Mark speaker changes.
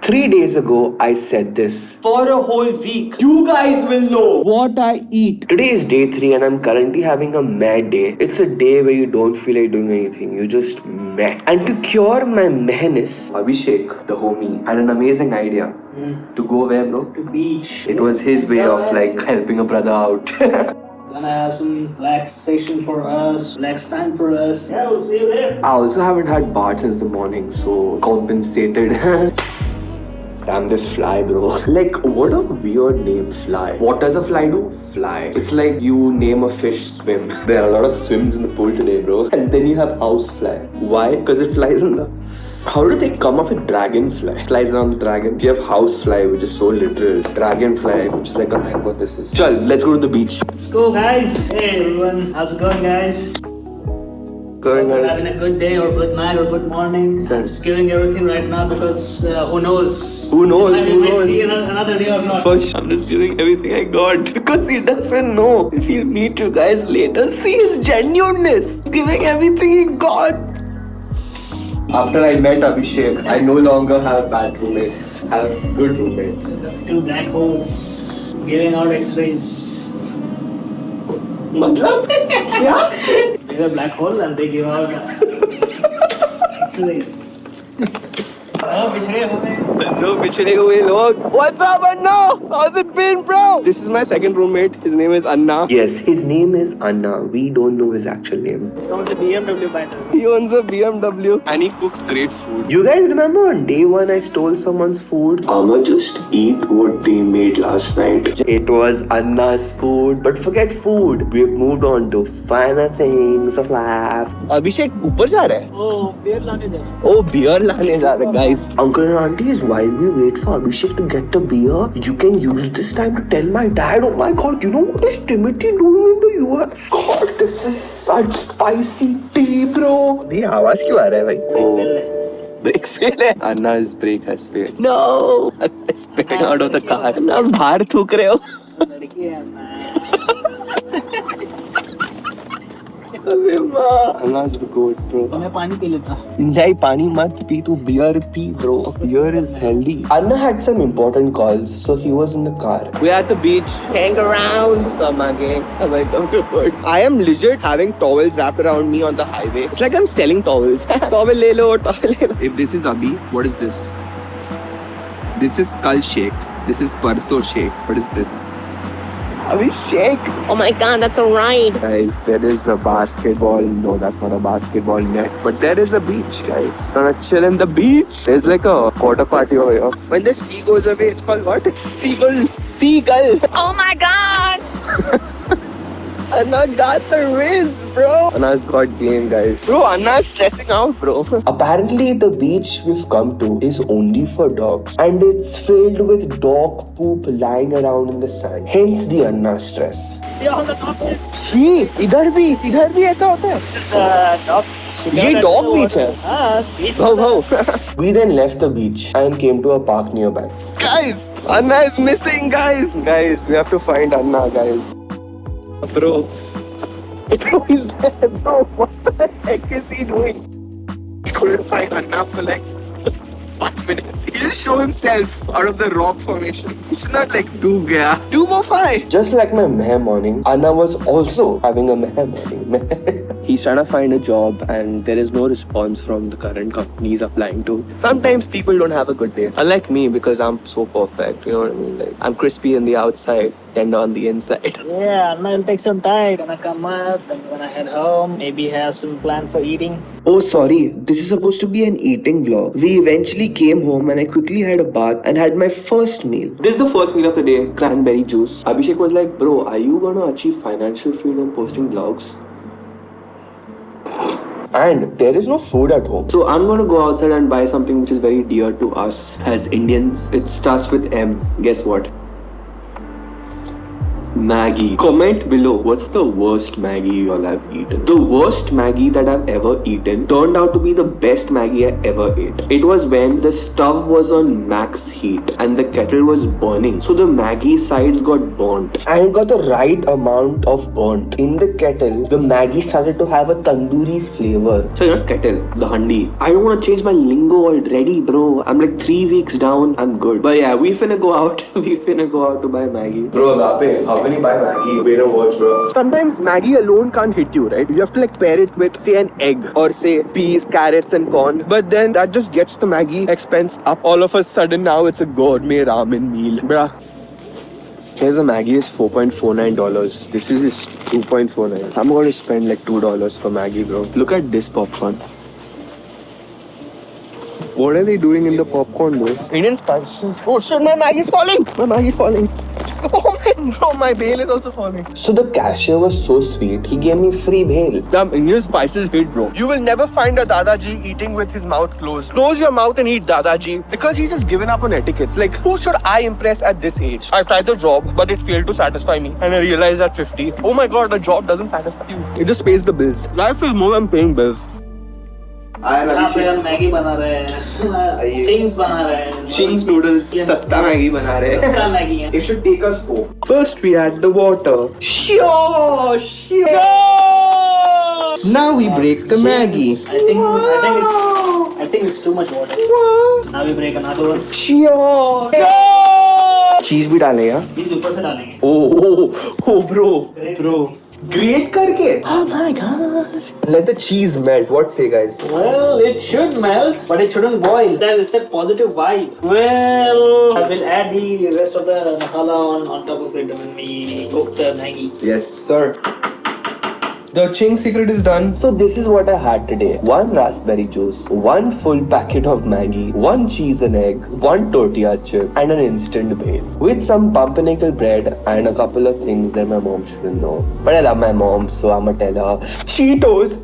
Speaker 1: 3 days ago, I said this.
Speaker 2: For a whole week, you guys will know what I eat.
Speaker 1: Today is day 3 and I'm currently having a mad day. It's a day where you don't feel like doing anything. You just meh. And to cure my mehness, Abhishek, the homie, had an amazing idea. To go where, bro?
Speaker 3: To beach.
Speaker 1: It was his way of like helping a brother out.
Speaker 3: Gonna have some relaxation for us, relax time for us. Yeah, we'll see you there.
Speaker 1: I also haven't had bath since the morning, so compensated. Damn this fly, bro. Like, what a weird name, fly. What does a fly do? Fly. It's like you name a fish swim. There are a lot of swims in the pool today, bro. And then you have house fly. Why? Because it flies in the... How did they come up with dragonfly? Flies around the dragon. You have housefly, which is so literal. Dragonfly, which is like a hypothesis. Chal, let's go to the beach.
Speaker 3: Let's go, guys. Hey, everyone. How's it going, guys?
Speaker 1: Going, guys.
Speaker 3: Having a good day or good night or good morning. I'm just giving everything right now because who knows?
Speaker 1: Who knows?
Speaker 3: We might see another day or not.
Speaker 1: First, I'm just giving everything I got because he doesn't know if he'll meet you guys later. See his genuineness. Giving everything he got. After I met Abhishek, I no longer have bad roommates. I have good roommates.
Speaker 3: 2 black holes giving out X-rays.
Speaker 1: मतलब क्या?
Speaker 3: Bigger black hole and they give out X-rays.
Speaker 1: जो बिछड़े हुए लोग. What's up, Anna? How's it been, bro? This is my second roommate. His name is Anna. Yes, his name is Anna. We don't know his actual name.
Speaker 3: He owns a BMW by the way.
Speaker 1: He owns a BMW and he cooks great food. You guys remember on day 1 I stole someone's food? I'ma just eat what they made last night. It was Anna's food. But forget food. We've moved on to finer things of life. Abhishek ऊपर जा रहा है?
Speaker 3: Oh, beer लाने दे.
Speaker 1: Oh, beer लाने जा रहा है, guys. Uncle and aunties, while we wait for Abhishek to get the beer, you can use this time to tell my dad, oh my god, you know what is Timothy doing in the US? God, this is such spicy tea, bro. ये आवाज क्यों आ रहा है भाई? Oh. Brake fail है. Anna's brake has failed. No! Anna is spitting out of the car. Anna, बाहर थूक रहे हो.
Speaker 3: लड़की है ना.
Speaker 1: अबे माँ. Anna's the goat, bro.
Speaker 3: मैं पानी पी लेता.
Speaker 1: नहीं पानी मत पी तू beer P bro. Beer is healthy. Anna had some important calls, so he was in the car. We're at the beach, hang around. Welcome to Hood. I am legit having towels wrapped around me on the highway. It's like I'm selling towels. Towel le lo, towel le lo. If this is Abhi, what is this? This is Kal Shake. This is Parso Shake. What is this? Abhishek. Oh my god, that's a ride. Guys, there is a basketball. No, that's not a basketball net. But there is a beach, guys. Gonna chill in the beach. There's like a quarter party over here. When the sea goes away, it's called what? Seagull. Seagull. Oh my god. Anna got the riz, bro. Anna's got game, guys. Bro, Anna's stressing out, bro. Apparently, the beach we've come to is only for dogs. And it's filled with dog poop lying around in the sand. Hence the Anna stress.
Speaker 3: See on the top there?
Speaker 1: छी, इधर भी ऐसा होता है.
Speaker 3: Dog.
Speaker 1: ये dog beach है.
Speaker 3: हाँ, beach.
Speaker 1: Wow. We then left the beach and came to a park nearby. Guys, Anna is missing, guys. Guys, we have to find Anna, guys. Bro, he's there, bro. What the heck is he doing? He couldn't find Anna for like 5 minutes. He just show himself out of the rock formation. He should not like do more fight. Just like my meh morning, Anna was also having a meh morning. He's trying to find a job and there is no response from the current company he's applying to. Sometimes people don't have a good day. Unlike me, because I'm so perfect, you know what I mean? Like, I'm crispy on the outside, tender on the inside.
Speaker 3: Yeah, I'm gonna take some time. Gonna come up, then gonna head home. Maybe have some plan for eating.
Speaker 1: Oh, sorry. This is supposed to be an eating vlog. We eventually came home and I quickly had a bath and had my first meal. This is the first meal of the day, cranberry juice. Abhishek was like, bro, are you gonna achieve financial freedom posting vlogs? And there is no food at home. So I'm gonna go outside and buy something which is very dear to us as Indians. It starts with M. Guess what? Maggie. Comment below, what's the worst Maggie you all have eaten? The worst Maggie that I've ever eaten turned out to be the best Maggie I ever ate. It was when the stove was on max heat and the kettle was burning. So the Maggie sides got burnt. And it got the right amount of burnt. In the kettle, the Maggie started to have a tandoori flavor. So not kettle, the handi. I don't want to change my lingo already, bro. I'm like 3 weeks down, I'm good. But yeah, we finna go out. We finna go out to buy Maggie. Bro, Agape, how can you buy Maggie? Wait and watch, bro. Sometimes Maggie alone can't hit you, right? You have to like pair it with, say, an egg or say peas, carrots, and corn. But then that just gets the Maggie expense up. All of a sudden now it's a gourmet ramen meal, bruh. Here's a Maggie is $4.49. This is $2.49. I'm going to spend like $2 for Maggie, bro. Look at this popcorn. What are they doing in the popcorn, bro? Indian spices. Oh shit, my Maggie's falling! My Maggie's falling. Oh man, bro, my bale is also falling. So the cashier was so sweet, he gave me free bale. Damn, Indian spices hit, bro. You will never find a Dadaji eating with his mouth closed. Close your mouth and eat Dadaji. Because he's just given up on etiquettes. Like, who should I impress at this age? I tried the job, but it failed to satisfy me. And I realized at 50, oh my god, the job doesn't satisfy you. It just pays the bills. Life is more than paying bills.
Speaker 3: यहाँ पे हम Maggi बना रहे हैं, Ching's बना रहे हैं,
Speaker 1: Ching's noodles, सस्ता मैगी बना रहे हैं.
Speaker 3: सस्ता मैगी है.
Speaker 1: It should take us 4. First we add the water. Sure. Now we break the Maggie.
Speaker 3: I think it's too much water. Now we break another one.
Speaker 1: Sure. Cheese भी डालेगा.
Speaker 3: Cheese ऊपर से डालेंगे.
Speaker 1: Oh, bro. Grate करके. Oh my god. Let the cheese melt. What say, guys?
Speaker 3: Well, it should melt, but it shouldn't boil. That is that positive vibe. Well, I will add the rest of the masala on top of it when we cook the Maggie.
Speaker 1: Yes, sir. The Ching secret is done. So this is what I had today. 1 raspberry juice, 1 full packet of Maggie, 1 cheese and egg, 1 tortilla chip, and an instant bale. With some pumpernickel bread and a couple of things that my mom shouldn't know. But I love my mom, so I'ma tell her. Cheetos!